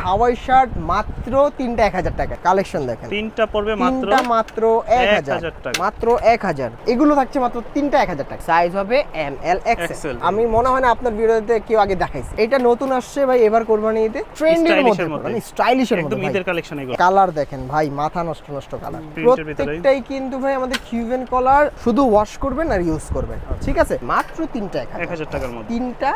Hawaii shirt মাত্র তিনটা 1000 টাকা। কালেকশন দেখেন, তিনটা পড়বে মাত্র 1000 টাকা, মাত্র 1000। এগুলো থাকছে মাত্র তিনটা 1000 টাকা। সাইজ হবে এম এল এক্সেল। আমি মনে হয় না আপনার ভিডিওতে কেউ আগে দেখাইছে। এটা নতুন আসছে ভাই, এবার কোরবানি ঈদে ট্রেন্ডের মধ্যে, মানে স্টাইলিশের মধ্যে, একদম ঈদের কালেকশন এগুলো। কালার দেখেন ভাই, মাথা নষ্ট কালার। প্রত্যেকটাই কিন্তু ভাই আমাদের কিউবেন কলার, শুধু ওয়াশ করবেন আর ইউজ করবেন, ঠিক আছে? মাত্র তিনটা 1000 টাকার মধ্যে, তিনটা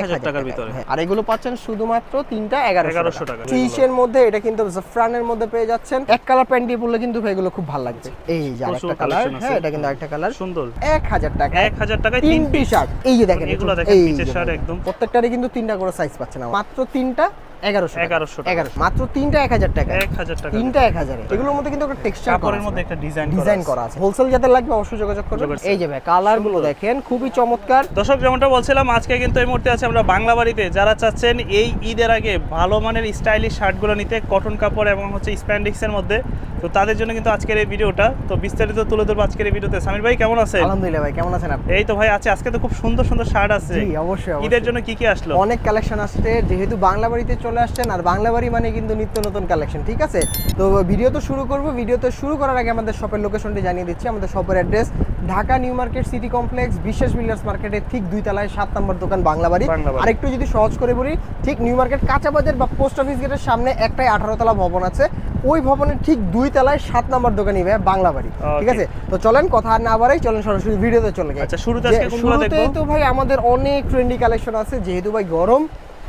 1000 টাকার ভিতরে। আর এগুলো পাচ্ছেন শুধুমাত্র তিনটা 1100 টাকা। টাকা। টিশের মধ্যে এটা কিন্তু জাফরানের মধ্যে পেয়ে যাচ্ছেন। এক কালার প্যান্ট দিয়ে পরলে কিন্তু ভাই এগুলো খুব ভালো লাগবে। এই যে আরেকটা কালার, হ্যাঁ এটা কিন্তু আরেকটা কালার, সুন্দর। 1000 টাকা, 1000 টাকায় তিন টি শার্ট। এই যে দেখেন, এগুলো দেখেন পিচের শার্ট একদম। প্রত্যেকটারই কিন্তু তিনটা করে সাইজ পাচ্ছেন, মাত্র তিনটা 1100 টাকা। মাত্র তিনটা 1000 টাকা। 1000 টাকা, তিনটা 1000। এগুলোর মধ্যে কিন্তু একটা টেক্সচার কাপড়ের মধ্যে একটা ডিজাইন করা আছে। হোলসেল যাদের লাগবে অবশ্যই যোগাযোগ করবেন। এই যে ভাই কালার গুলো দেখেন, খুবই চমৎকার। দর্শক যেমনটা বলছিলাম, আজকে কিন্তু এই মুহূর্তে আছে আমরা বাংলা বাড়িতে। যারা চাচ্ছেন এই ঈদের আগে ভালো মানের স্টাইলিশ শার্টগুলো নিতে, কটন কাপড় এবং হচ্ছে স্প্যান্ডেক্সের মধ্যে, তো তাদের জন্য কিন্তু আজকের এই ভিডিওটা। তো বিস্তারিত তুলে ধরবো আজকের এই ভিডিওতে। সামির ভাই কেমন আছেন? আলহামদুলিল্লাহ ভাই, কেমন আছেন আপনি? এই তো ভাই আছে। আজকে তো খুব সুন্দর সুন্দর শার্ট আছে। জি অবশ্যই। ঈদের জন্য কি কি আসলো? অনেক কালেকশন আসছে, যেহেতু বাংলা বাড়িতে চলে আসছেন, আর বাংলা বাড়ি মানে কিন্তু নিত্য নতুন কালেকশন, ঠিক আছে? তো ভিডিও তো শুরু করব। ভিডিওতে শুরু করার আগে আমাদের শপের লোকেশনটি জানিয়ে দিচ্ছি। আমাদের শপের address Dhaka new market city complex, বিশেষ বিল্ডার্স মার্কেটের ঠিক 2 তলায় 7 নম্বর দোকান বাংলা বাড়ি। আর একটু যদি সহজ করে বলি, ঠিক নিউ মার্কেট কাঁচা বাজার বা পোস্ট অফিস গেটের সামনে একটাই 18 তলা ভবন আছে, ওই ভবনের ঠিক 2 তলায় 7 নম্বর দোকানই ভাই বাংলা বাড়ি, ঠিক আছে? তো চলেন কথা আর না বাড়াই, চলেন সরাসরি ভিডিওতে চলে যাই। আচ্ছা, শুরুতে আজকে কোনগুলো দেখব? শুরুতে তো ভাই আমাদের অনেক ট্রেন্ডি কালেকশন আছে, যেহেতু ভাই গরম,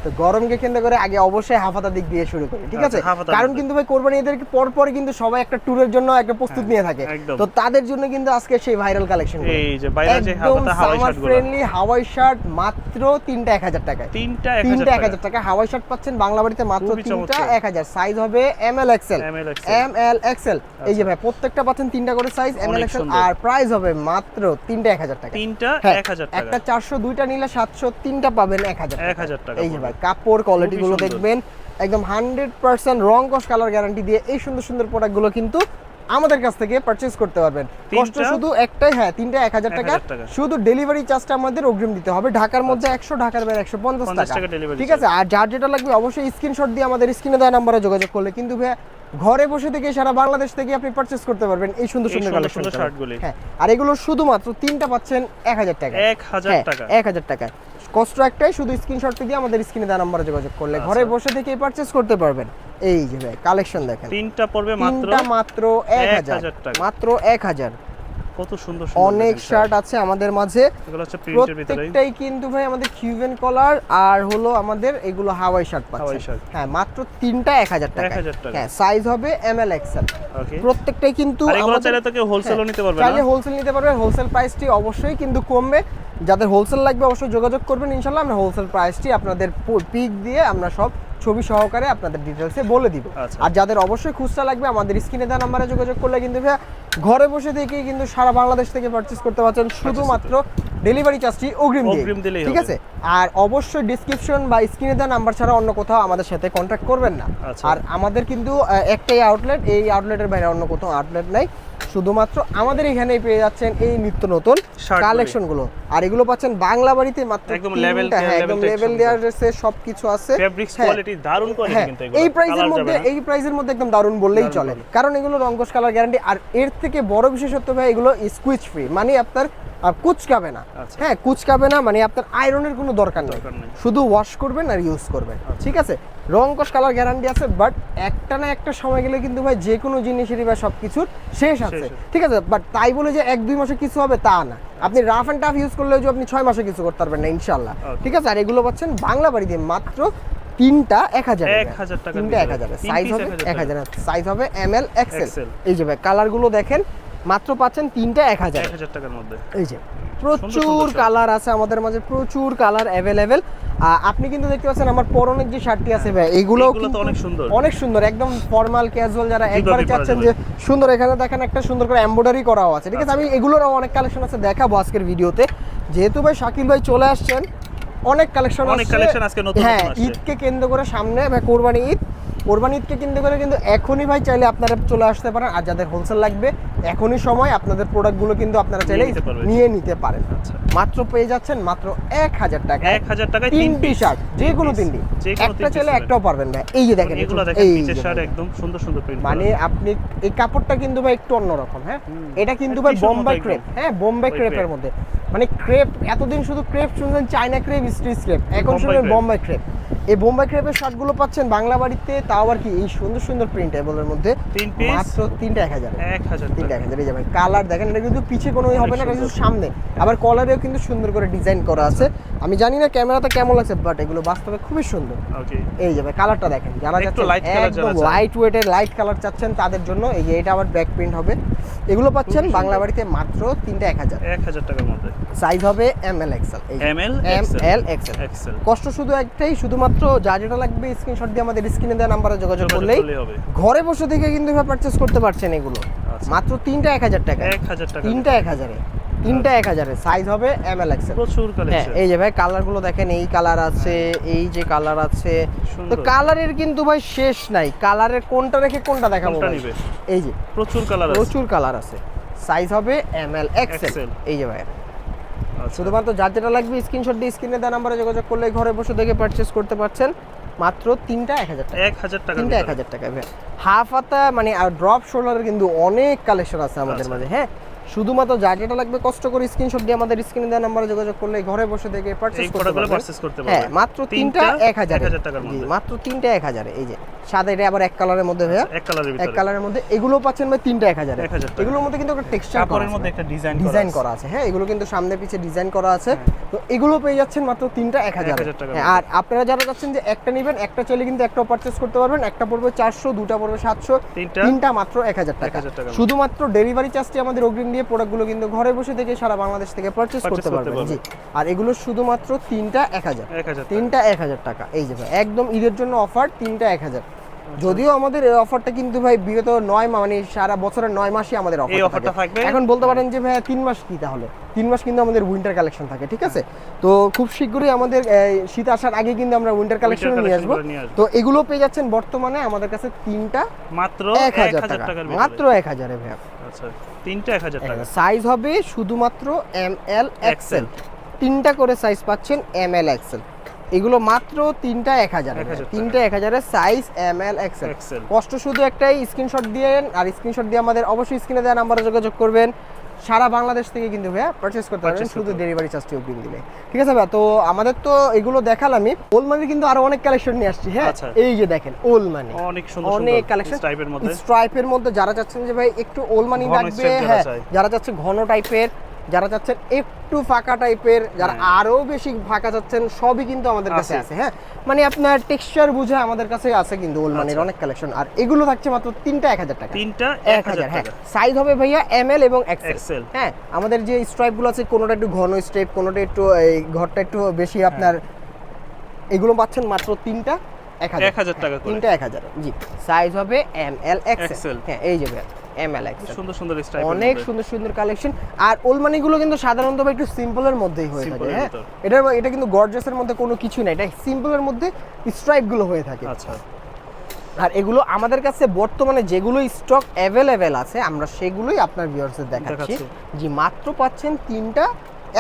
তো গরমকে কেন্দ্র করে আগে অবশ্যই হাফাতা দিক দিয়ে শুরু করি, ঠিক আছে? কারণ কিন্তু ভাই কোরবানি ঈদের পর কিন্তু সবাই একটা ট্যুরের জন্য একটা প্রস্তুত নিয়ে থাকে, তো তাদের জন্য কিন্তু আজকে সেই ভাইরাল কালেকশন। এই যে ভাইরাল যে হাফাতা হাওয়াই শার্টগুলো, ফ্রেন্ডলি হাওয়াই শার্ট মাত্র তিনটা 1000 টাকায়। তিনটা 1000 টাকা হাওয়াই শার্ট পাচ্ছেন বাংলা বাড়িতে মাত্র তিনটা 1000। সাইজ হবে এম এল এক্সেল। এই যে ভাই প্রত্যেকটা পাচ্ছেন তিনটা করে সাইজ এম এল এক্সেল, আর প্রাইস হবে মাত্র তিনটা 1000 টাকা। তিনটা 1000 টাকা। একটা 400, দুইটা নিলে 700, তিনটা পাবেন 1000 টাকা। এই যে ভাই কাপড় কোয়ালিটি গুলো দেখবেন, একদম 100% রং কস কালার গ্যারান্টি দিয়ে এই সুন্দর সুন্দর প্রোডাক্টগুলো কিন্তু আমাদের কাছ থেকে পারচেজ করতে পারবেন। কষ্ট শুধু একটাই, হ্যাঁ তিনটা 1000 টাকা। শুধু ডেলিভারি চার্জটা আমাদের অগ্রিম দিতে হবে। ঢাকার মধ্যে 100, ঢাকার বাইরে 150 টাকা, ঠিক আছে? আর যার যেটা লাগবে অবশ্যই স্ক্রিনশট দিয়ে আমাদের স্ক্রিনে দেওয়া নাম্বারে যোগাযোগ করলে কিন্তু ভাই ঘরে বসে থেকে সারা বাংলাদেশ থেকে আপনি পারচেজ করতে পারবেন এই সুন্দর সুন্দর কালেকশন শার্টগুলো। হ্যাঁ, আর এগুলো শুধুমাত্র তিনটা পাচ্ছেন 1000 টাকা। 1000 টাকা। কষ্ট একটাই, শুধু স্ক্রিনশট দিয়ে আমাদের স্ক্রিনে দেওয়া নাম্বারে যোগাযোগ করলে ঘরে বসে থেকে পারচেজ করতে পারবেন। এই যে ভাই কালেকশন দেখেন, তিনটা পড়বে মাত্র 1000 টাকা, মাত্র 1000। কত সুন্দর অনেক শার্ট আছে আমাদের মাঝে, এগুলো হচ্ছে প্রিন্টের ভিতরে। প্রত্যেকটাই কিন্তু ভাই আমাদের কিউবেন কলার, আর হলো আমাদের এগুলো হাওয়াই শার্ট পাচ্ছেন। হ্যাঁ, মাত্র তিনটা 1000 টাকা। হ্যাঁ, সাইজ হবে এম এল এক্সেল। প্রত্যেকটাই কিন্তু এগুলো চাইলে তো কেউ হোলসেলও নিতে পারবে না? চাইলে হোলসেল নিতে পারবে। হোলসেল প্রাইসটি অবশ্যই কিন্তু কমবে। যাদের হোলসেল লাগবে অবশ্যই যোগাযোগ করবেন, ইনশাআল্লাহ আমরা হোলসেল প্রাইসটি আপনাদের পিক দিয়ে আমরা সব ছবি সহকারে আপনাদের ডিটেইলসে বলে দিব। আর যাদের অবশ্যই খুচরা লাগবে আমাদের স্ক্রিনে দেওয়া নম্বরে যোগাযোগ করলে কিন্তু ঘরে বসে থেকে কিন্তু সারা বাংলাদেশ থেকে পারচেজ করতে পারছেন, শুধুমাত্র ডেলিভারি চার্জটি অগ্রিম দিয়ে, ঠিক আছে? আর অবশ্যই ডেসক্রিপশন বা স্ক্রিনে দেওয়া নাম্বার ছাড়া অন্য কোথাও আমাদের সাথে কন্ট্যাক্ট করবেন না। আর আমাদের কিন্তু একটাই আউটলেট, এই আউটলেটের বাইরে অন্য কোথাও আউটলেট নাই, শুধুমাত্র আমাদের এখানেই পেয়ে যাচ্ছেন এই নিত্য নতুন কালেকশন গুলো। আর এগুলো পাচ্ছেন বাংলা বাড়িতে মাত্র একদম লেভেল দেওয়া আছে, সবকিছু আছে। ফেব্রিক্স কোয়ালিটি দারুণ কোয়ালিটি কিন্তু এগুলো। এই প্রাইসের মধ্যে একদম দারুণ বললেই চলে, কারণ এগুলো রংকশ কালার গ্যারান্টি। আর এর থেকে বড় বিশেষত্ব ভাই এগুলো স্কুইজ ফ্রি, মানে আপনার কুচকাবে না। হ্যাঁ, কুচকাবে না মানে আপনার আয়রনের কোনো দরকার নেই, শুধু ওয়াশ করবেন আর ইউজ করবেন, ঠিক আছে? রংকশ কালার গ্যারান্টি আছে, বাট একটা না একটা সময় গেলে কিন্তু ভাই যে কোনো জিনিসেরই বা সবকিছুর শেষ আছে, ঠিক আছে? বাট তাই বলে যে 1-2 মাসে কিছু হবে তা না। আপনি রাফ এন্ড টাফ ইউজ করলেও যে আপনি 6 মাসে কিছু করতে পারবেন না ইনশাআল্লাহ, ঠিক আছে? আর এগুলো পাচ্ছেন বাংলা বাড়িতে মাত্র তিনটা 1000 টাকা। তিনটা 1000, সাইজ হবে 1000, সাইজ হবে এম এল এক্সেল। এই যে ভাই কালার গুলো দেখেন, মাত্র পাচ্ছেন তিনটা 1000 টাকার মধ্যে। এই যে প্রচুর কালার আছে আমাদের মাঝে, প্রচুর কালার অ্যাভেলেবেল। আপনি কিন্তু দেখতে পাচ্ছেন আমার পরনের যে শার্টটি আছে ভাই, এগুলো কিন্তু অনেক সুন্দর, একদম ফর্মাল ক্যাজুয়াল যারা একবারে চাচ্ছেন যে সুন্দর, এখানে দেখেন একটা সুন্দর করে এমব্রয়ডারি করাও আছে, ঠিক আছে? আমি এগুলোরও অনেক কালেকশন আছে দেখাবো আজকের ভিডিওতে। যেহেতু ভাই শাকিল ভাই চলে আসছেন, অনেক কালেকশন আজকে নতুন আসছে। হ্যাঁ, ঈদকে কেন্দ্র করে সামনে কোরবানি ঈদ, কোরবানি ঈদকে কেন্দ্র করে কিন্তু এখনই ভাই চাইলে আপনারা চলে আসতে পারেন, আর যাদের হোলসেল লাগবে এখনই সময়, আপনাদের প্রোডাক্টগুলো কিন্তু আপনারা চাইলে নিয়ে নিতে পারেন। আচ্ছা, মাত্র পেয়ে যাচ্ছেন মাত্র 1000 টাকা, 1000 টাকায় 3টি শার্ট, যে কোনো 3টি, একটা চাইলে একটাও পারবেন ভাই। এই যে দেখেন, এগুলো দেখেন নিচের শার্ট একদম সুন্দর সুন্দর প্রিন্ট, মানে আপনি এই কাপড়টা কিন্তু ভাই একটু অন্যরকম। হ্যাঁ, এটা কিন্তু ভাই বোম্বাই ক্রেপ, হ্যাঁ বোম্বাই ক্রেপের মধ্যে, মানে ক্রেপ এতদিন শুধু ক্রেপ শুনছেন, চায়না ক্রেপ, স্ট্রিচ ক্রেপ, এখন শুনবেন বোম্বাই ক্রেপ। এই বোম্বাই ক্রেপের শার্টগুলো পাচ্ছেন বাংলা বাড়িতে, তাও আবার কি এই সুন্দর সুন্দর প্রিন্টেবলের মধ্যে, 3 পিস মাত্র 3টা 1000, 1000 3টা 1000। এই যে ভাই কালার দেখেন, এটা কিন্তু পিছে কোনো হবে না, এটা কিন্তু সামনে, আবার কলারেও কিন্তু সুন্দর করে ডিজাইন করা আছে। আমি জানি না ক্যামেরাতে কেমন লাগছে, বাট এগুলো বাস্তবে খুবই সুন্দর। ওকে, এই যে ভাই কালারটা দেখেন, যারা যাচ্ছেন একদম লাইট ওয়েটের লাইট কালার চাচ্ছেন তাদের জন্য এই যে এটা আবার ব্যাক প্রিন্ট হবে। এগুলো পাচ্ছেন বাংলা বাড়িতে মাত্র 3টা 1000 টাকার মধ্যে। সাইজ হবে ML XL, ML XL। কষ্ট শুধু একটাই, শুধুমাত্র যা যেটা লাগবে স্ক্রিনশট দিয়ে আমাদের স্ক্রিনে দেওয়া নাম্বারে যোগাযোগ করলেই হবে। ঘরে বসে থেকে কিন্তু পারচেজ করতে পারছেন এগুলো মাত্র 3টা 1000 টাকা, 1000 টাকা, 3টা 1000-এ, 3টা 1000-এ। সাইজ হবে ML XL। প্রচুর কালেকশন। এই যে ভাই কালারগুলো দেখেন, এই কালার আছে, এই যে কালার আছে, তো কালারের কিন্তু ভাই শেষ নাই, কালারের কোনটা রেখে কোনটা দেখাবো ভাই। এই যে প্রচুর কালার আছে, প্রচুর কালার আছে। সাইজ হবে ML XL। এই যে ভাই শুধুমাত্র যার যেটা লাগবে স্ক্রিনশট দিয়ে স্ক্রিনে দেওয়া নাম্বারে যোগাযোগ করলে ঘরে বসে দেখে পারচেজ করতে পারছেন মাত্র 3টা 1000 টাকা, 1000 টাকা, 3টা 1000 টাকা ভাই। হাফ হাতা মানে আর ড্রপ শোল্ডারের কিন্তু অনেক কালেকশন আছে আমাদের মাঝে। হ্যাঁ, শুধুমাত্র যার যেটা লাগবে কষ্ট করে স্ক্রিনশট দিয়ে আমাদের স্ক্রিনে দেওয়া নাম্বারে যোগাযোগ করলে ঘরে বসে দেখে পারচেজ করতে পারবেন। হ্যাঁ, মাত্র 3টা 1000 টাকার মধ্যে, মাত্র 3টা 1000। এই যে সাদা, এটা আবার এক কালারের মধ্যে ভাইয়া, এক কালারের মধ্যে এগুলো পাচ্ছেন ভাই 3টা 1000। এগুলোর মধ্যে কিন্তু একটা টেক্সচার কাপড়ের মধ্যে একটা ডিজাইন করা আছে। হ্যাঁ, এগুলো কিন্তু সামনে পিছে ডিজাইন করা আছে। তো এগুলো পেয়ে যাচ্ছেন মাত্র 3টা 1000। আর আপনারা যারা যাচ্ছেন যে একটা নেবেন, একটা চাইলে কিন্তু একটাও পারচেজ করতে পারবেন। একটা পড়বে 400, দুটা পড়বে 700, তিনটা মাত্র 1000 টাকা। শুধুমাত্র ডেলিভারি চার্জটি আমাদের অগ্রিম দিয়ে প্রোডাক্টগুলো কিন্তু ঘরে বসে থেকে সারা বাংলাদেশ থেকে পারচেজ করতে পারবেন। জি, আর এগুলো শুধুমাত্র 3টা 1000, 3টা 1000 টাকা। এই যে ভাই একদম ঈদের জন্য অফার, 3টা 1000। যদিও আমাদের এই অফারটা কিন্তু ভাই বিগত 9 মাস, মানে সারা বছরের 9 মাসই আমাদের অফারটা থাকবে। এখন বলতে পারেন যে ভাই 3 মাস কি, তাহলে 3 মাস কিন্তু আমাদের উইন্টার কালেকশন থাকে, ঠিক আছে? তো খুব শীঘ্রই আমাদের শীত আসার আগে কিন্তু আমরা উইন্টার কালেকশন নিয়ে আসবো। তো এগুলো পেয়ে যাচ্ছেন বর্তমানে আমাদের কাছে 3টা মাত্র 1000 টাকা, মাত্র 1000 এ ভাই। আচ্ছা, 3টা 1000 টাকা। সাইজ হবে শুধুমাত্র ML XL, 3টা করে সাইজ পাচ্ছেন ML XL। এগুলো মাত্র 3টা 1000, 3টা 1000 এর সাইজ ML XL। কষ্ট শুধু একটাই, স্ক্রিনশট দিয়েন, আর স্ক্রিনশট দিয়ে আমাদের অবশ্যই স্ক্রিনে দেওয়া নাম্বারে যোগাযোগ করবেন। সারা বাংলাদেশ থেকে কিন্তু ভাইয়া পারচেজ করতে পারবেন, শুধু ডেলিভারি চার্জটি অগ্রিম দিলে, ঠিক আছে ভাই? তো আমাদের তো এগুলো দেখালামই, ওলমানির কিন্তু আরো অনেক কালেকশন নিয়ে আসছি। হ্যাঁ, এই যে দেখেন ওলমানি, অনেক সুন্দর অনেক কালেকশন স্ট্রাইপের মধ্যে। যারা চাচ্ছেন যে ভাই একটু ওলমানি লাগবে, হ্যাঁ, যারা চাচ্ছেন ঘন টাইপের, যারা চাচ্ছেন একটু ফাঁকা টাইপের, যারা আরো বেশি ফাঁকা চাচ্ছেন, সবই কিন্তু আমাদের কাছে আছে। হ্যাঁ, মানে আপনার টেক্সচার বুঝে আমাদের কাছে আছে কিন্তু ওলমানির অনেক কালেকশন। আর এগুলো থাকছে মাত্র 3টা 1000 টাকা, 3টা 1000। হ্যাঁ, সাইজ হবে ভাইয়া ML এবং XL। হ্যাঁ, আমাদের যে স্ট্রাইপ গুলো আছে, কোনোটা একটু ঘন স্ট্রাইপ, কোনোটা একটু এই ঘরটা একটু বেশি আপনার, এগুলো পাচ্ছেন মাত্র 3টা 1000 টাকা, 3টা 1000। জি, সাইজ হবে ML XL। হ্যাঁ, এই যে ভাইয়া ML XL, সুন্দর সুন্দর স্টাইল, অনেক সুন্দর সুন্দর কালেকশন। আর ওলমানিগুলো কিন্তু সাধারণত একটু সিম্পলের মধ্যেই হয়ে থাকে। হ্যাঁ, এটা কিন্তু গর্জিয়াসের মধ্যে কোনো কিছু নাই, এটা সিম্পলের মধ্যে স্ট্রাইপ গুলো হয়ে থাকে। আচ্ছা, আর এগুলো আমাদের কাছে বর্তমানে যেগুলো স্টক অ্যাভেলেবেল আছে, আমরা সেগুলোই আপনার ভিউয়ার্সদের দেখাচ্ছি। জি, মাত্র পাচ্ছেন 3টা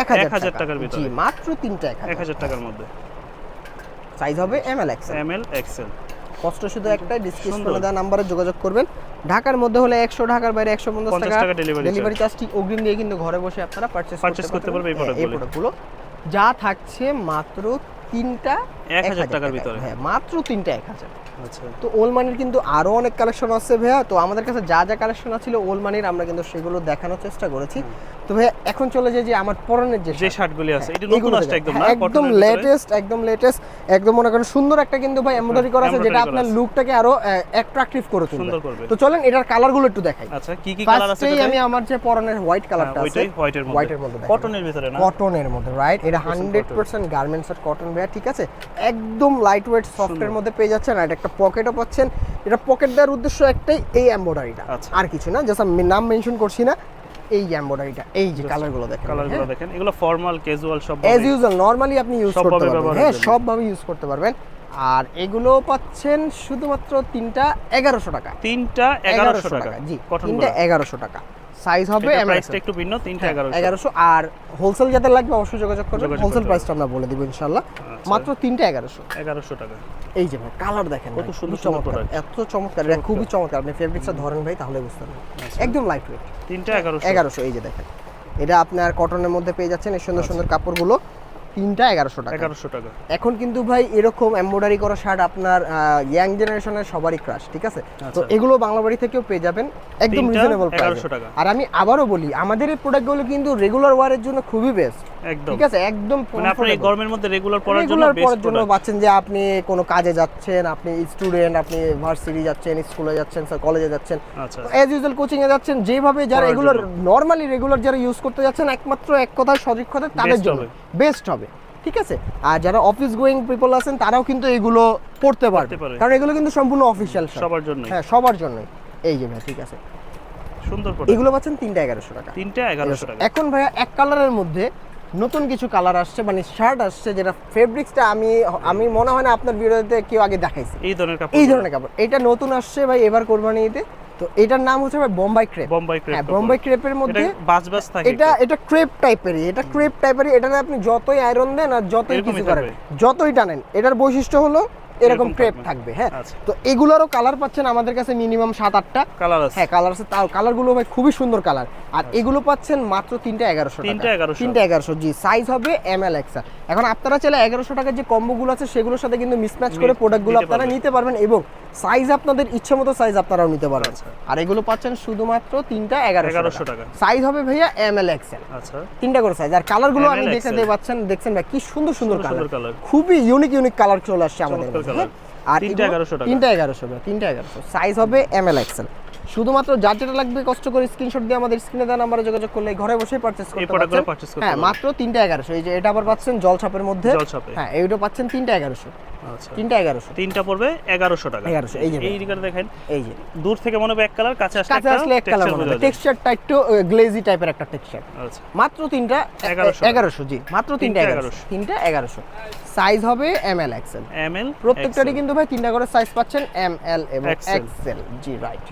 1000 টাকার ভিতরে। জি, মাত্র 3টা 1000 টাকার মধ্যে। সাইজ হবে ML XL। কষ্ট শুধু একটা, ডিসক্রিপশনে দেওয়া নম্বরে যোগাযোগ করবেন। ঢাকার মধ্যে হলে 100, ঢাকার বাইরে 150 টাকা ডেলিভারি চার্জটি অগ্রিম দিয়ে কিন্তু ঘরে বসে আপনারা পারচেজ করতে পারবেন এই প্রোডাক্টগুলো। যা থাকছে মাত্র 3টা 1000 টাকার ভিতরে। হ্যাঁ, মাত্র 3টা 1000। আচ্ছা, তো ওলমানির কিন্তু আরো অনেক কালেকশন আছে ভাইয়া। তো আমাদের কাছে যা যা কালেকশন ছিল ওলমানির, আমরা কিন্তু সেগুলো দেখানোর চেষ্টা করেছি। তো ভাইয়া এখন চলে যায় যে আমার পরনের যে শার্টগুলি আছে, এটা নতুন আসছে একদম, না একদম লেটেস্ট, একদম মনে করেন সুন্দর একটা কিন্তু ভাই এমব্রয়ডারি করা আছে, যেটা আপনার লুকটাকে আরো অ্যাট্রাকটিভ করে তুলবে। তো চলেন এটার কালারগুলো একটু দেখাই। আচ্ছা, কি কি কালার আছে? আমি আমার যে পরনের হোয়াইট কালারটা আছে, হোয়াইটের মধ্যে কটনের ভিতরে, না কটনের মধ্যে, রাইট? এটা 100% গার্মেন্টসের কটন ভাইয়া, ঠিক আছে? একদম লাইট ওয়েট সফটের মধ্যে পেয়ে যাচ্ছেন। আর একটা পকেটও পাচ্ছেন। এটা পকেট দেওয়ার উদ্দেশ্য একটাই, এই এমব্রয়ডারিটা, আর কিছু না। জাস্ট আমি নাম মেনশন করছি না, এই এমব্রয়ডারিটা, এই যে কালারগুলো দেখেন, এগুলো ফর্মাল ক্যাজুয়াল সব অ্যাজ ইউজুয়াল নরমালি আপনি ইউজ করতে পারবেন। হ্যাঁ, সবভাবে ইউজ করতে পারবেন। আর এগুলো পাচ্ছেন শুধুমাত্র তিনটা 1100 টাকা। তিনটা 1100 টাকা জি, কটন তিনটা 1100 টাকা। সাইজ হবে প্রাইসটা একটু ভিন্ন, তিনটা 1100। আর হোলসেল যাদের লাগবে অবশ্যই যোগাযোগ করবেন, যোগাযোগ হোলসেল করতে প্রাইসটা আমরা বলে দিব ইনশাআল্লাহ। আচ্ছা। মাত্র তিনটা 1100 টাকা। এই যে ভাই কালার দেখেন কত ভাই, সুন্দর খুবই সুন্দর চমৎকার, product। এত চমৎকার, এটা খুবই চমৎকার। আপনি ফেব্রিক্সটা ধরেন ভাই তাহলে বুঝতে পারবেন, একদম লাইট ওয়েট। তিনটা 1100 1100। এই যে দেখেন, এটা আপনার কটনের মধ্যে পেয়ে যাচ্ছেন এই সুন্দর সুন্দর কাপড়গুলো, তিনটা 1100 টাকা। 1100 টাকা। এখন কিন্তু ভাই এরকম এমব্রয়ডারি করা শার্ট আপনার ইয়াং জেনারেশনের সবারই ক্রাশ, ঠিক আছে? তো এগুলো বাংলা বাড়ি থেকেও পেয়ে যাবেন একদম তিনটা রিজনেবল 1100 প্রাইসে। টাকা। আর আমি আবারও বলি, আমাদের এই প্রোডাক্টগুলো কিন্তু রেগুলার ওয়ারের জন্য খুবই বেস্ট, একদম, ঠিক আছে? একদম মানে আপনি এই গরমের মধ্যে রেগুলার পরার জন্য রেগুলার বেস্ট পরার জন্য প্রোডাক্ট। পাচ্ছেন, যে আপনি কোনো কাজে যাচ্ছেন, আপনি স্টুডেন্ট, আপনি ভার্সিটি যাচ্ছেন, স্কুলে যাচ্ছেন, স্যার কলেজে যাচ্ছেন, আচ্ছা, অ্যাজ ইউজুয়াল কোচিং এ যাচ্ছেন, যেভাবে যারা পরার এগুলো জন্য। নরমালি রেগুলার যারা ইউজ করতে যাচ্ছেন, একমাত্র এক কথায় সঠিক কথা তাদের Best জন্য হবে। বেস্ট হবে, ঠিক আছে? আর যারা অফিস গোয়িং পিপল আছেন তারাও কিন্তু এগুলো পড়তে পারবে, পারে। কারণ এগুলো কিন্তু সম্পূর্ণ অফিশিয়াল সবার জন্য। হ্যাঁ, সবার জন্যই। এই যে ভাই, ঠিক আছে, সুন্দর প্রোডাক্ট। এগুলো পাচ্ছেন তিনটা 1100 টাকা। তিনটা 1100 টাকা। এখন ভাইয়া এক কালারের মধ্যে নতুন কিছু কালার আসছে, মানে শার্ট আসছে, যেটা ফেব্রিক্সটা আমি মনে হয় না আপনার ভিডিওতে কেউ আগে দেখাইছে এই ধরনের কাপড়, এই ধরনের কাপড়। এটা নতুন আসছে ভাই এবার কোরবানি ঈদে। তো এটার নাম হচ্ছে ভাই বোম্বাই ক্রেপ। বোম্বাই ক্রেপ। হ্যাঁ, বোম্বাই ক্রেপের মধ্যে বাজ থাকে। এটা ক্রেপ টাইপেরই, এটাতে আপনি যতই আয়রন দেন আর যতই এরকমই কিছু করেন, থাকবে। যতই টানেন, এটার বৈশিষ্ট্য হলো এরকম ক্রেপ থাকবে। হ্যাঁ, আচ্ছা। তো এগুলোরও কালার পাচ্ছেন আমাদের কাছে মিনিমাম 7-8টা কালার আছে। হ্যাঁ, কালার আছে, তাও কালারগুলো ভাই খুবই সুন্দর কালার। আর এগুলো পাচ্ছেন মাত্র তিনটা 1100 টাকা। তিনটা 1100। তিনটা 1100, জি। সাইজ হবে ML XL। এখন আপনারা চাইলে 1100 টাকার যে কম্বোগুলো আছে সেগুলোর সাথে কিন্তু মিসম্যাচ করে প্রোডাক্টগুলো নিতে আপনারা পারবেন। নিতে পারবেন, এবং সাইজ আপনাদের ইচ্ছে মতো সাইজ আপনারাও নিতে পারবেন। আচ্ছা। আর এগুলো পাচ্ছেন শুধুমাত্র তিনটা 1100 টাকা। সাইজ হবে ভাইয়া ML XL, আচ্ছা, তিনটা করে সাইজ। আর কালারগুলো আমি ML দেখাতে পাচ্ছেন, দেখছেন ভাই কি সুন্দর সুন্দর সুন্দর কালার, কালার। খুবই ইউনিক কালার চলে আসছে আমাদের চমৎকার কাছে। কালার। আর তিনটা 1100 টাকা। তিনটা 1100 ভাই, তিনটা 1100। সাইজ হবে ML XL। শুধুমাত্র যার যেটা লাগবে কষ্ট করে স্ক্রিনশট দিয়ে আমাদের স্ক্রিনে দেওয়া নাম্বারে যোগাযোগ করলে ঘরে বসেই পারচেজ এই করতে প্রোডাক্টগুলো পারছেন। পারচেজ করতে হ্যাঁ, পারবেন। মাত্র তিনটা 1100। এই যে এটা আবার পাচ্ছেন জলছাপের মধ্যে, জলছাপে। হ্যাঁ, এইটা পাচ্ছেন তিনটা 1100। আচ্ছা, তিনটা 1100। তিনটা পড়বে 1100 টাকা। 1100, এই যে এই দিকে দেখেন, এই যে দূর থেকে মনে হবে এক কালার, কাছে কাছে আসলে এক কালার মনে হয়, টেক্সচারটা একটু গ্লেজি টাইপের একটা টেক্সচার। আচ্ছা, মাত্র তিনটা 1100 জি, মাত্র তিনটা 1100। তিনটা 1100। সাইজ হবে ML XL। ML প্রত্যেকটারই কিন্তু ভাই তিনটা করে সাইজ পাচ্ছেন, ML এবং XL। XL, জি, রাইট।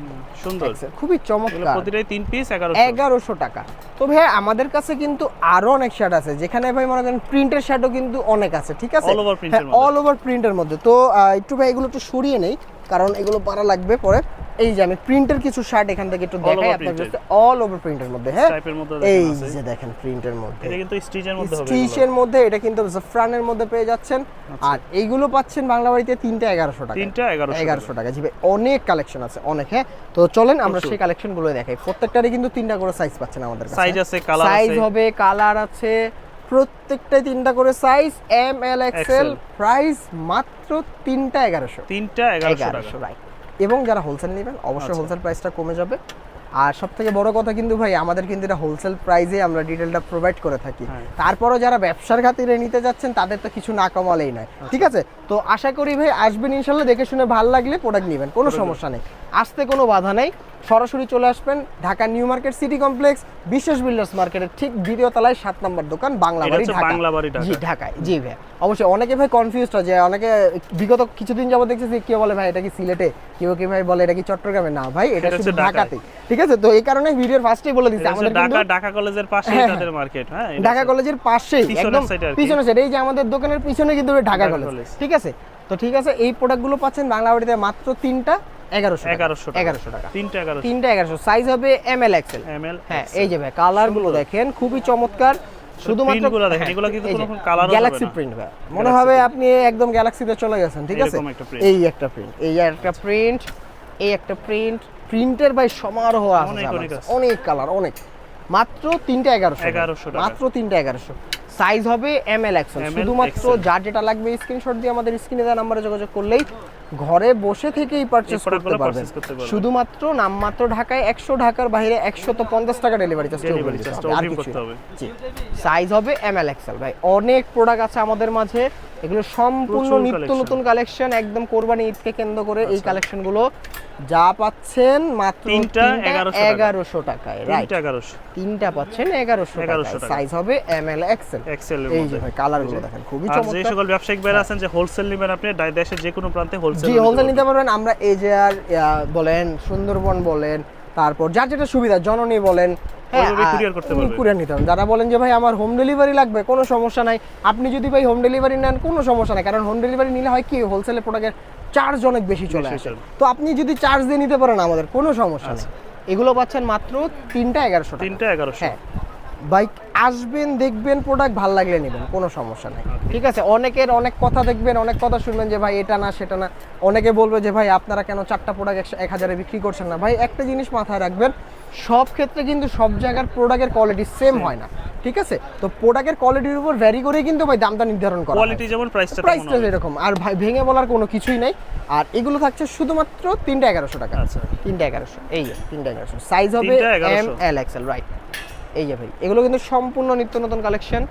সুন্দর। খুবই এগুলো চমৎকার, প্রতিটাই 3 পিস 1100। 1100 টাকা। তো ভাই আমাদের কাছে কিন্তু আরো অনেক শার্ট আছে, যেখানে ভাই মনে করেন প্রিন্টের শার্টও কিন্তু অনেক আছে, ঠিক আছে? All over print এর মধ্যে। অল ওভার প্রিন্টের মধ্যে। তো একটু ভাই এগুলো একটু সরিয়ে নেই, কারণ এগুলো পারা লাগবে পরে। এই যে আমি প্রিন্টের কিছু শার্ট এখান থেকে একটু দেখাই over আপনাদের printed। কাছে, অল ওভার প্রিন্টের মধ্যে। হ্যাঁ, টাইপের মধ্যে এই দেখেন আছে। যে দেখেন প্রিন্টের মধ্যে, এটা কিন্তু স্টিচের মধ্যে হবে। স্টিচের মধ্যে, এটা কিন্তু জাফরানের মধ্যে পেয়ে যাচ্ছেন। আর এইগুলো পাচ্ছেন বাংলা বাড়িতে তিনটা 1100 টাকা। তিনটা 1100 টাকা, জি ভাই, অনেক কালেকশন আছে, অনেক। হ্যাঁ, তো চলেন আমরা সেই কালেকশন গুলো দেখাই। প্রত্যেকটারই কিন্তু তিনটা করে সাইজ পাচ্ছেন আমাদের কাছে। সাইজ আছে, কালার আছে। সাইজ হবে, কালার আছে, প্রত্যেকটাই তিনটা করে সাইজ, ML XL। প্রাইস মাত্র তিনটা 1100। তিনটা 1100 টাকা। রাইট। এবং যারা হোলসেল নেবেন অবশ্যই হোলসেল প্রাইসটা কমে যাবে। আর সব থেকে বড় কথা কিন্তু ভাই, আমাদের কিন্তু এটা হোলসেল প্রাইসে আমরা ডিটেলটা প্রোভাইড করে থাকি। তারপরও যারা ব্যবসার খাতিরে নিতে যাচ্ছেন তাদের তো কিছু না কমালেই নয়, ঠিক আছে? তো আশা করি ভাই আসবেন ইনশাল্লাহ, দেখে শুনে ভালো লাগলে প্রোডাক্ট নেবেন, কোনো সমস্যা নেই, আসতে কোনো বাধা নেই। সরাসরি চলে আসবেন Dhaka new market city complex, বিশ্বাস বিল্ডার্স মার্কেটের ঠিক দ্বিতীয় তলায় 7 নম্বর দোকান, বাংলাবাড়ি, ঢাকা। বাংলাবাড়ি, ঢাকা। জি, ঢাকায়। জি ভাই, অবশ্যই। অনেকে ভাই কনফিউজড হয়, যে অনেকে বিগত কিছুদিন যাবত দেখতেছি কেউ বলে ভাই এটা কি সিলেটে, কেউ কি ভাই বলে এটা কি চট্টগ্রামে। না ভাই, এটা শুধু ঢাকাতে, ঠিক আছে? তো এই কারণে ভিডিওর ফার্স্টেই বলে দিচ্ছি আমাদের কিন্তু ঢাকা কলেজের পাশেই তাদের মার্কেট। হ্যাঁ, ঢাকা কলেজের পাশেই, একদম পিছনে সাইড, এই যে আমাদের দোকানের পিছনে কিন্তু ঢাকা কলেজ, ঠিক আছে? তো ঠিক আছে, এই প্রোডাক্টগুলো পাচ্ছেন বাংলাবাড়িতে মাত্র তিনটা 1100 টাকা। তিনটা 1100। তিনটা 1100। সাইজ হবে ML XL। হ্যাঁ, এই যে ভাই কালারগুলো দেখেন, খুবই চমৎকার। শুধুমাত্র প্রিন্টগুলো দেখেন, এগুলো কিন্তু কোনো কালার হবে না। গ্যালাক্সি প্রিন্ট ভাই, মনে হবে আপনি একদম গ্যালাক্সিতে চলে গেছেন, ঠিক আছে? এরকম একটা print। এই একটা প্রিন্ট, এই একটা প্রিন্ট, এই একটা প্রিন্ট, প্রিন্টের ভাই সমারোহ আছে, অনেক কালার, অনেক। মাত্র তিনটা 1100 টাকা। মাত্র তিনটা 1100। সাইজ হবে ML XL। শুধুমাত্র যার যেটা লাগবে স্ক্রিনশট দিয়ে আমাদের স্ক্রিনে দেওয়া নম্বরে যোগাযোগ করলেই ঘরে বসে থেকেই পারচেজ করতে পারবেন। শুধুমাত্র নামমাত্র ঢাকায় 100, ঢাকার বাইরে 150 টাকা ডেলিভারি চার্জ করতে হবে। জি, সাইজ হবে ML XL। ভাই অনেক প্রোডাক্ট আছে আমাদের মাঝে, এগুলো সম্পূর্ণ নিত্য নতুন কালেকশন, একদম কোরবানি ঈদকে কেন্দ্র করে এই কালেকশনগুলো যা পাচ্ছেন মাত্র তিনটা 1100 টাকায়, রাইট? 1100 তিনটা পাচ্ছেন 1100 1100 টাকায়। টাকা। সাইজ হবে এম এল এক্সেল। এক্সেল এর এই যে মধ্যে ভাই কালারগুলো দেখেন খুবই আর যে চমৎকার। সকল ব্যবসায়িক ভাইরা আছেন যে হোলসেল নেবেন আপনি দেশের যে কোনো প্রান্তে হোলসেল জি হোলসেল নিতে পারবেন। আমরা এই যে আর বলেন সুন্দরবন বলেন, তারপর যার যেটা সুবিধা, জননী বলেন, ওইভাবে courier করতে পারবে। কুরিয়ার নিতে পারবেন। যারা বলেন যে ভাই আমার হোম ডেলিভারি লাগবে, কোনো সমস্যা নাই। আপনি যদি ভাই হোম ডেলিভারি নেন কোনো সমস্যা নাই, কারণ হোম ডেলিভারি নিলে হয় কি হোলসেলে প্রোডাক্টের চার্জ অনেক বেশি চলে বেশি আসে। চলে। তো আপনি যদি চার্জ দিয়ে নিতে পারেন আমাদের কোনো সমস্যা নেই। এগুলো পাচ্ছেন মাত্র 3টা 1100 টাকা। 3টা 1100 হ্যাঁ বাইক আসবেন দেখবেন, প্রোডাক্ট ভালো লাগলে নেবেন, কোনো সমস্যা নেই। ঠিক আছে, অনেকের অনেক কথা দেখবেন, অনেক কথা শুনবেন যে ভাই এটা না সেটা না। অনেকে বলবে যে ভাই আপনারা কেন 4টা প্রোডাক্ট 1000-এ বিক্রি করছেন না। ভাই একটা জিনিস মাথায় রাখবেন, সব ক্ষেত্রে কিন্তু সব জায়গার প্রোডাক্টের কোয়ালিটি সেম হয় না। ঠিক আছে, তো প্রোডাক্টের কোয়ালিটির উপর ভ্যারি করে কিন্তু ভাই দামটা নির্ধারণ করা হয়। কোয়ালিটি যেমন প্রাইসটা প্রাইসটা এরকম, আর ভাই ভেঙে বলার কোনো কিছুই নাই। আর এগুলো থাকছে শুধুমাত্র 3টা 1100 টাকা। আচ্ছা 3টা 1100, এই যে 3টা 1100, সাইজ হবে 3টা 1100 এম এল এক্সেল, রাইট? এই যে ভাই এগুলো কিন্তু সম্পূর্ণ নিত্য নতুন কালেকশন।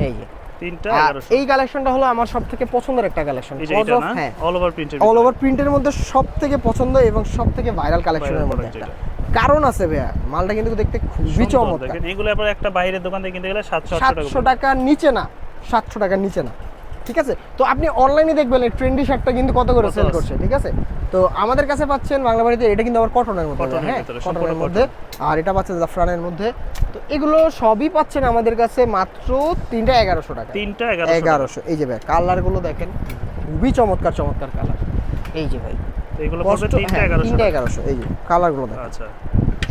এই যে 3টা আর 1100 এই কালেকশনটা হলো আমার সবথেকে পছন্দের একটা কালেকশন। এই যে এটা না হ্যাঁ অল ওভার প্রিন্টের অল ওভার প্রিন্টের মধ্যে সবথেকে পছন্দ এবং সবথেকে ভাইরাল কালেকশনের মধ্যে product একটা। কারণ আছে ভাইয়া, মালটা কিন্তু দেখতে খুবই চমৎকার। দেখেন এগুলো আবার একটা বাইরের দোকান থেকে কিনতে গেলে 700 টাকার নিচে না, 700 টাকার নিচে না। ঠিক আছে, তো আপনি অনলাইনে দেখবেন এই ট্রেন্ডি শার্টটা কিন্তু কত করে সেল করছে। ঠিক আছে, তো আমাদের কাছে পাচ্ছেন বাংলা বাড়িতে, এটা কিন্তু আবার কটনের মধ্যে, হ্যাঁ কটনের মধ্যে, আর এটা পাচ্ছেন জাফরানের মধ্যে। তো এগুলো সবই পাচ্ছেন আমাদের কাছে মাত্র 3টা 1100 টাকা। 3টা 1100। এই যে ভাই কালারগুলো দেখেন খুবই চমৎকার চমৎকার কালার। এই যে ভাই এগুলো পড়বে 3টা 1100 1100। এই যে কালারগুলো দেখেন। আচ্ছা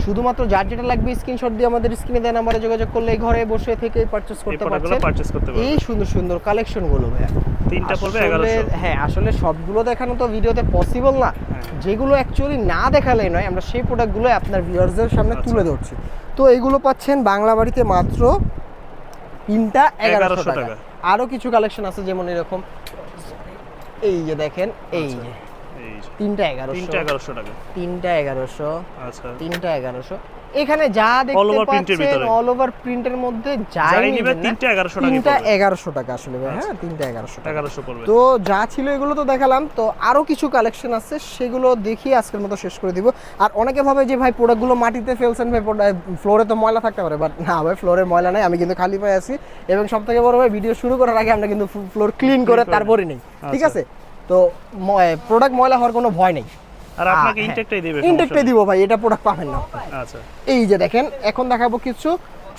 শুধুমাত্র যার যেটা লাগবে স্ক্রিনশট দিয়ে আমাদের স্ক্রিনে দেন, নাম্বারে যোগাযোগ করলে ঘরে বসে থেকে পারচেজ করতে প্রোডাক্টগুলো পারছেন। পারচেজ করতে পারবেন। এই সুন্দর সুন্দর কালেকশনগুলো ভাইয়া 3টা পড়বে আসলে 1100 হ্যাঁ আসলে সবগুলো দেখানো তো ভিডিওতে পসিবল না। যেগুলো অ্যাকচুয়ালি না দেখালেই নয়, আমরা সেই প্রোডাক্টগুলো আপনার ভিউয়ারদের সামনে তুলে ধরছি। তো এইগুলো পাচ্ছেন বাংলা বাড়িতে মাত্র 3টা 1100 টাকা। আরো কিছু কালেকশন আছে যেমন এরকম, এই যে দেখেন, এই যে এই যে 3টা 1100, 3টা 1100 টাকা। 3টা 1100, আচ্ছা 3টা 1100। এখানে যা All দেখতে over print এর পাচ্ছেন ভিতরে। অল ওভার প্রিন্টের মধ্যে যাই যাই নিবে নিবেন না, 3টা 1100 টাকা 3টা 1100 টাকা আসলে ভাই, হ্যাঁ 3টা 1100 টাকা। 1100 পড়বে। তো যা ছিল এগুলো তো দেখালাম, তো আরো কিছু কালেকশন আছে সেগুলো দেখিয়ে আজকের মতো শেষ করে দিব। আর অনেকে ভাবে যে ভাই প্রোডাক্টগুলো মাটিতে ফেলছেন ভাই, ফ্লোরে তো ময়লা থাকতে পারে, বাট না ভাই ফ্লোরে ময়লা নাই, আমি কিন্তু খালি পায়ে আছি। এবং সব থেকে বড় ভাই ভিডিও শুরু করার আগে আমরা কিন্তু ফ্লোর ক্লিন করে তারপরে নেই। ঠিক আছে, তো প্রোডাক্ট ময়লা হওয়ার কোনো ভয় নেই। আর আপনাকে ইনটেকটাই দিবে, ইনটেকটাই দিব ভাই, এটা প্রোডাক্ট পাবেন না। আচ্ছা এই যে দেখেন এখন দেখাবো কিছু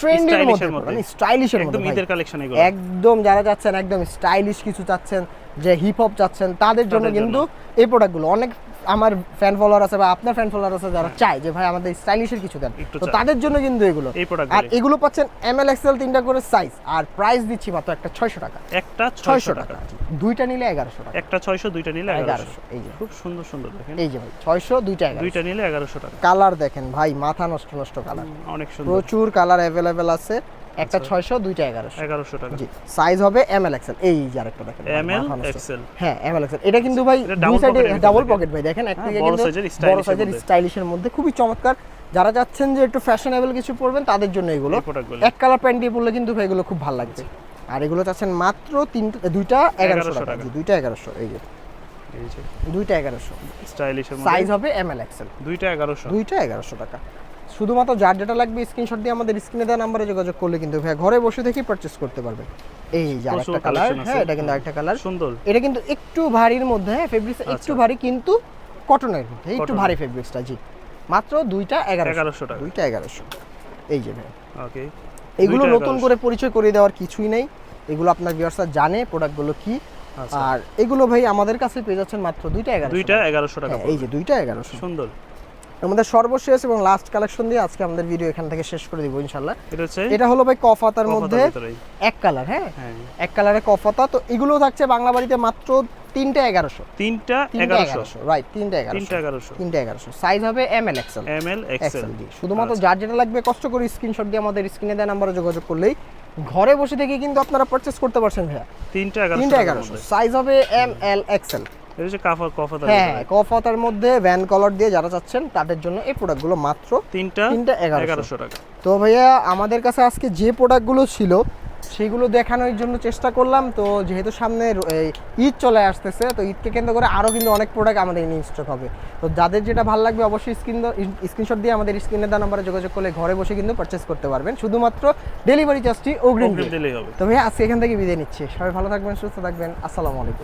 ট্রেন্ডের মধ্যে, মানে স্টাইলিশের মধ্যে, একদম ঈদের কালেকশন এগুলো। একদম যারা চাচ্ছেন একদম স্টাইলিশ কিছু চাচ্ছেন, যে হিপ হপ চাচ্ছেন, তাদের জন্য কিন্তু এই প্রোডাক্টগুলো। অনেক আমার ফ্যান ফলোয়ার আছে বা আপনার ফ্যান ফলোয়ার আছে যারা চায় যে ভাই আমাদের স্টাইলিশের কিছু দেন, তো তাদের জন্য কিন্তু এগুলো। আর এগুলো পাচ্ছেন এমএল এক্সেল 3টা করে সাইজ, আর প্রাইস দিচ্ছি মাত্র একটা 600 টাকা। একটা 600 টাকা, দুইটা নিলে 1100 টাকা। একটা 600, দুইটা নিলে 1100। এই যে খুব সুন্দর সুন্দর দেখেন, এই যে ভাই 600, দুইটা 1100। দুইটা নিলে 1100 টাকা। কালার দেখেন ভাই, মাথা নষ্ট নষ্ট কালার, অনেক সুন্দর, প্রচুর কালার अवेलेबल আছে। একটা 600, দুইটা 1100 টাকা। জি, সাইজ হবে এমএল এক্সেল। এই যে আরেকটা দেখেন এমএল এক্সেল, হ্যাঁ এমএল এক্সেল। এটা কিন্তু ভাই দুই সাইডে ডাবল পকেট ভাই, দেখেন একদিকে কিন্তু বড় সাইজের স্টাইলিশের মধ্যে খুবই চমৎকার। যারা যাচ্ছেন যে একটু ফ্যাশনেবল কিছু পরবেন তাদের জন্য এগুলো। এক কালার প্যান্ট দিয়ে পরলে কিন্তু ভাই এগুলো খুব ভালো লাগবে। আর এগুলো চাচ্ছেন মাত্র দুইটা 1100 টাকা। জি, দুইটা 1100। এই যে দুইটা 1100, স্টাইলিশের মধ্যে সাইজ হবে এমএল এক্সেল। দুইটা 1100, দুইটা 1100 টাকা। শুধুমাত্র যার যেটা লাগবে স্ক্রিনশট দিয়ে আমাদের স্ক্রিনে দেওয়া নাম্বারে যোগাযোগ করলে কিন্তু ভাই ঘরে বসে থেকেই পারচেজ করতে পারবেন। এই যে আরেকটা কালার, হ্যাঁ এটা কিন্তু আরেকটা কালার সুন্দর। এটা কিন্তু একটু ভারীর মধ্যে, হ্যাঁ ফেব্রিক্স একটু ভারী কিন্তু কটনের মধ্যে, একটু ভারী ফেব্রিক্সটা। জি, মাত্র দুইটা 1100 টাকা। দুইটা 1100। এই যে ভাই ওকে, এগুলো নতুন করে পরিচয় করে দেওয়ার কিছুই নেই, এগুলো আপনার ভিউয়ার্সরা জানে প্রোডাক্টগুলো কি। আর এগুলো ভাই আমাদের কাছে পেয়ে যাচ্ছেন মাত্র দুইটা 1100। দুইটা 1100 টাকা। এই যে দুইটা 1100, সুন্দর। আমাদের সর্বশেষ এবং লাস্ট কালেকশন দিয়ে আজকে আমাদের ভিডিও এখান থেকে শেষ করে দিব ইনশাআল্লাহ। এটা হলো ভাই কফাতার মধ্যে এক কালার, হ্যাঁ এক কালারে কফাতা। তো এগুলো থাকছে বাংলা বাড়িতে মাত্র 3টা 1100। 3টা 1100, রাইট, 3টা 1100। 3টা 1100, সাইজ হবে এমএল এক্সেল। ML Excel. শুধুমাত্র যার যেটা লাগবে কষ্ট করে স্ক্রিনশট দিয়ে আমাদের স্ক্রিনে দেওয়া নম্বরে যোগাযোগ করলেই ঘরে বসে থেকে কিন্তু আপনারা পারচেজ করতে পারছেন ভাইয়া। 3টা 1100, সাইজ হবে এমএল এক্সেল। এই যে কফাতা, হ্যাঁ কফাতার মধ্যে ভ্যান কলার দিয়ে যারা চাচ্ছেন তাদের জন্য এই প্রোডাক্টগুলো মাত্র 3টা 1100 টাকা। তো ভাইয়া আমাদের কাছে আজকে যে প্রোডাক্টগুলো ছিল সেইগুলো দেখানোর জন্য চেষ্টা করলাম। তো যেহেতু সামনে ঈদ চলে আসতেছে, তো ঈদকে কেন্দ্র করে আরও কিন্তু অনেক প্রোডাক্ট আমাদের ইন স্টক হবে। তো যাদের যেটা ভালো লাগবে অবশ্যই স্ক্রিনশট দিয়ে আমাদের স্ক্রিনে দেওয়া নাম্বারে যোগাযোগ করলে ঘরে বসে কিন্তু পারচেস করতে পারবেন, শুধুমাত্র ডেলিভারি চার্জটি অগ্রিম দিলেই হবে। তো ভাই আজকে এখান থেকে বিদায় নিচ্ছি। সবাই ভালো থাকবেন, সুস্থ থাকবেন, আসসালামু আলাইকুম।